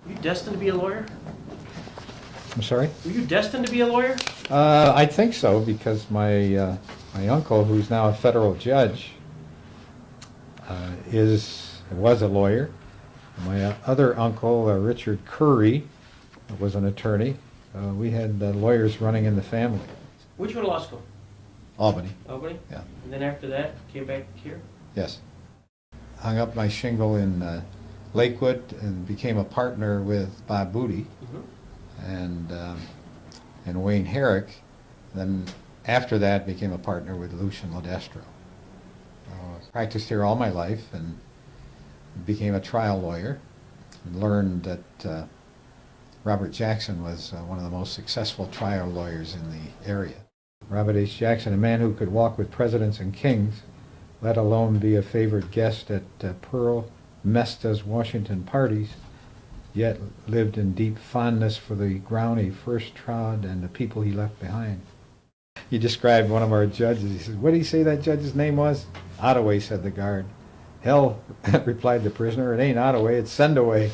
Were you destined to be a lawyer? I'm sorry? Were you destined to be a lawyer? I think so, because my uncle, who's now a federal judge, was a lawyer. My other uncle, Richard Curry, was an attorney. We had lawyers running in the family. Where'd you go to law school? Albany. Albany? Yeah. And then after that, came back here? Yes. Hung up my shingle in Lakewood and became a partner with Bob Booty and Wayne Herrick. Then after that became a partner with Lucian Ledestro. Practiced here all my life and became a trial lawyer and learned that Robert Jackson was one of the most successful trial lawyers in the area. Robert H.Jackson, a man who could walk with presidents and kings, let alone be a favored guest at Pearl Mesta's Washington parties, yet lived in deep fondness for the ground he first trod and the people he left behind. He described one of our judges. He said, "What did he say that judge's name was?" "Ottaway," said the guard. "Hell," replied the prisoner, "it ain't Ottaway, it's Sendaway."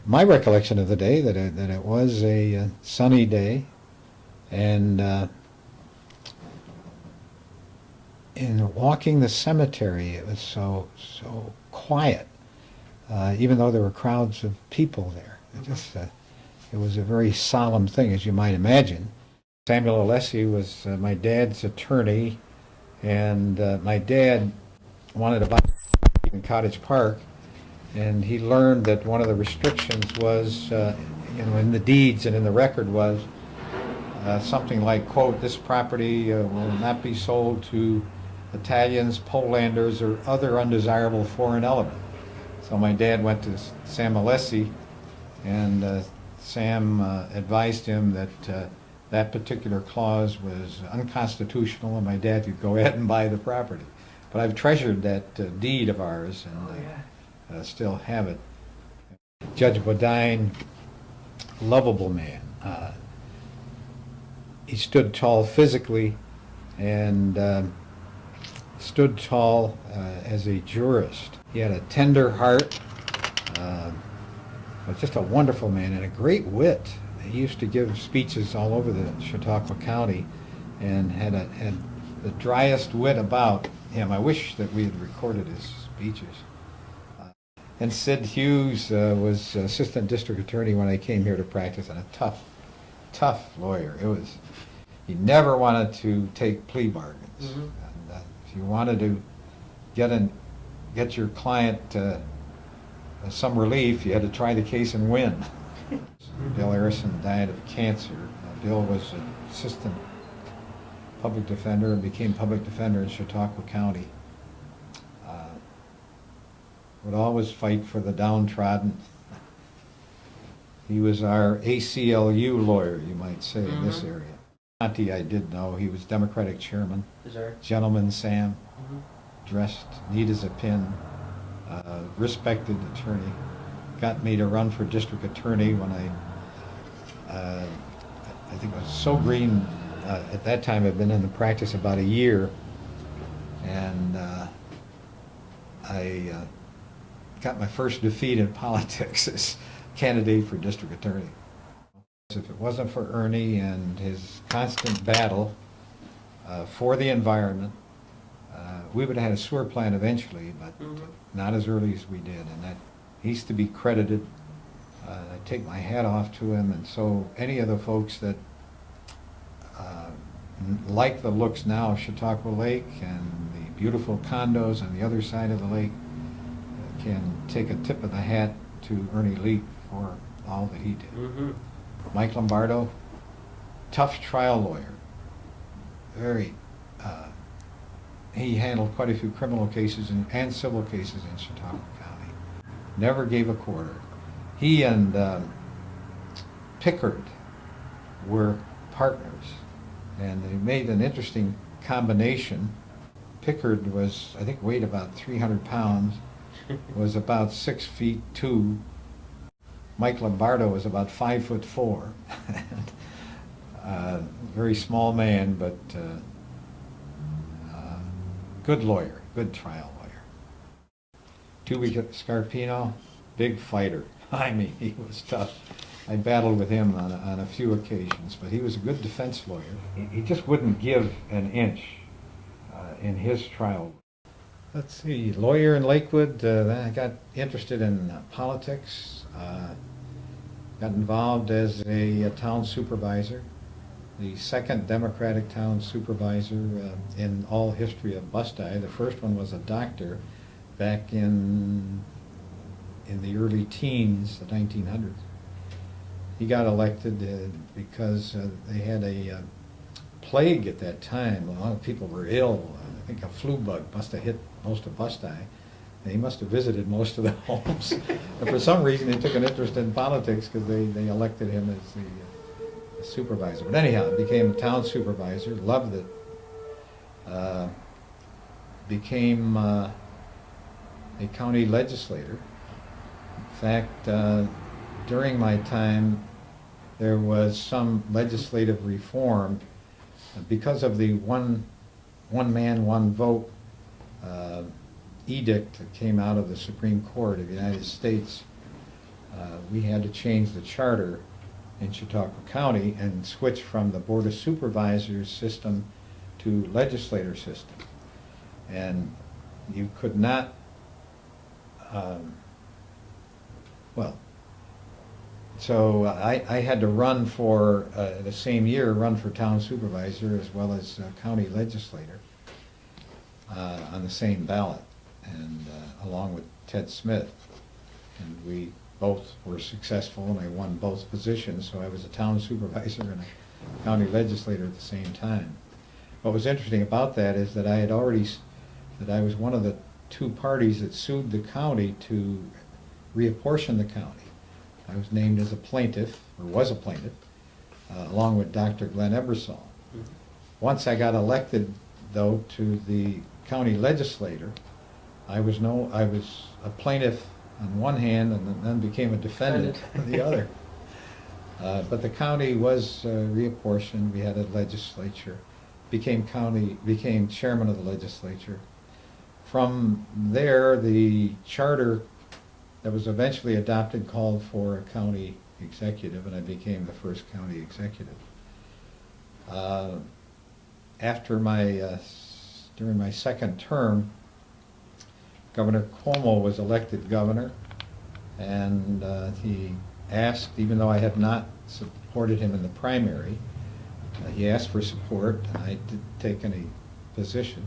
My recollection of the day, that it was a sunny day, and in walking the cemetery, it was so quiet, even though there were crowds of people there. It was a very solemn thing, as you might imagine. Samuel Alessi was my dad's attorney, and my dad wanted to buy in Cottage Park, and he learned that one of the restrictions was, in the deeds and in the record was something like, quote, "This property will not be sold to Italians, Polanders, or other undesirable foreign element." So my dad went to Sam Alessi, and Sam advised him that that particular clause was unconstitutional, and my dad could go ahead and buy the property. But I've treasured that deed of ours, and still have it. Judge Bodine, lovable man. He stood tall physically, and stood tall as a jurist. He had a tender heart, but just a wonderful man and a great wit. He used to give speeches all over the Chautauqua County and had the driest wit about him. I wish that we had recorded his speeches. And Sid Hughes was assistant district attorney when I came here to practice, and a tough lawyer. He never wanted to take plea bargains. Mm-hmm. And if you wanted to get your client some relief, you had to try the case and win. Bill Harrison died of cancer. Bill was an assistant public defender and became public defender in Chautauqua County. Would always fight for the downtrodden. He was our ACLU lawyer, you might say, in this area. Conti, I did know. He was Democratic chairman. Gentleman Sam, dressed neat as a pin, respected attorney. Got me to run for district attorney when I think I was so green. At that time, I'd been in the practice about a year, and I got my first defeat in politics as candidate for district attorney. If it wasn't for Ernie and his constant battle for the environment, we would have had a sewer plant eventually, but not as early as we did, and that he's to be credited. I take my hat off to him, and so any of the folks that like the looks now of Chautauqua Lake and the beautiful condos on the other side of the lake can take a tip of the hat to Ernie Leak for all that he did. Mike Lombardo, tough trial lawyer. He handled quite a few criminal cases and civil cases in Chautauqua County. Never gave a quarter. He and Pickard were partners, and they made an interesting combination. Pickard was, I think, weighed about 300 pounds, was about 6'2". Mike Lombardo was about 5'4". Very small man, but good lawyer, good trial lawyer. Tubi Scarpino, big fighter. I mean, he was tough. I battled with him on a few occasions, but he was a good defense lawyer. He just wouldn't give an inch in his trial. Let's see, lawyer in Lakewood, then I got interested in politics, got involved as a town supervisor, the second Democratic town supervisor in all history of Busti. The first one was a doctor back in the early teens, the 1900s. He got elected because they had a plague at that time. A lot of people were ill. I think a flu bug must have hit most of Busti. And he must have visited most of the homes. And for some reason, he took an interest in politics because they elected him as the supervisor. But anyhow, became a town supervisor, loved it. Became a county legislator. In fact, during my time, there was some legislative reform because of the one man, one vote edict that came out of the Supreme Court of the United States. We had to change the charter in Chautauqua County and switch from the Board of Supervisors system to legislator system. And you could not, so I had to run for, the same year, run for town supervisor as well as county legislator on the same ballot, and along with Ted Smith. And we both were successful, and I won both positions, so I was a town supervisor and a county legislator at the same time. What was interesting about that is that I was one of the two parties that sued the county to reapportion the county. I was named as a plaintiff, or was a plaintiff, along with Dr. Glenn Ebersol. Mm-hmm. Once I got elected, though, to the county legislator, I was a plaintiff on one hand and then became a defendant on the other. But the county was reapportioned. We had a legislature, became chairman of the legislature. From there, the charter that was eventually adopted called for a county executive, and I became the first county executive. During my second term, Governor Cuomo was elected governor, and he asked, even though I had not supported him in the primary, he asked for support. I didn't take any position,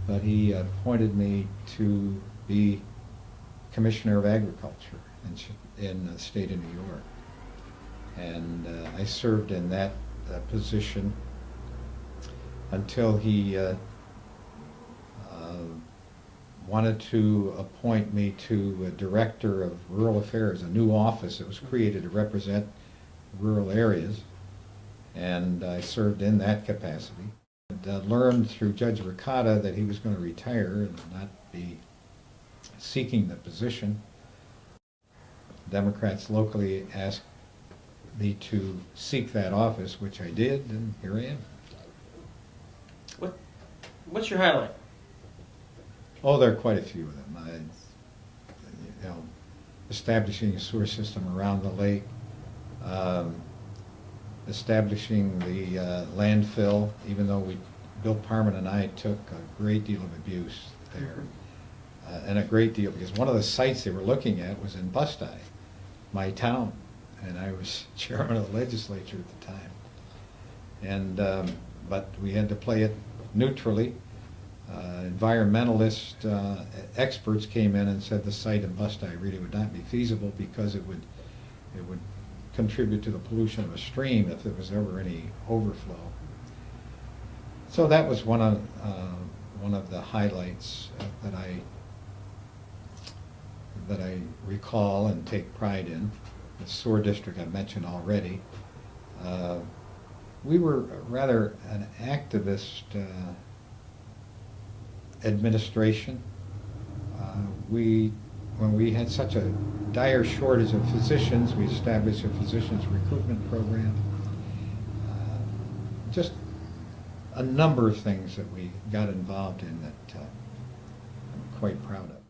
but he appointed me to be Commissioner of Agriculture in the state of New York. And I served in that position until he wanted to appoint me to a Director of Rural Affairs, a new office that was created to represent rural areas. And I served in that capacity. And learned through Judge Ricotta that he was going to retire and not be seeking the position. Democrats locally asked me to seek that office, which I did, and here I am. What's your highlight? Oh, there are quite a few of them. Establishing a sewer system around the lake, establishing the landfill, even though Bill Parman and I took a great deal of abuse there. And a great deal, because one of the sites they were looking at was in Busti, my town, and I was chairman of the legislature at the time. And but we had to play it neutrally. Environmentalist experts came in and said the site in Busti really would not be feasible because it would contribute to the pollution of a stream if there was ever any overflow. So that was one of the highlights that I recall and take pride in. The sewer district I mentioned already. We were rather an activist administration. When we had such a dire shortage of physicians, we established a physicians recruitment program. Just a number of things that we got involved in that I'm quite proud of.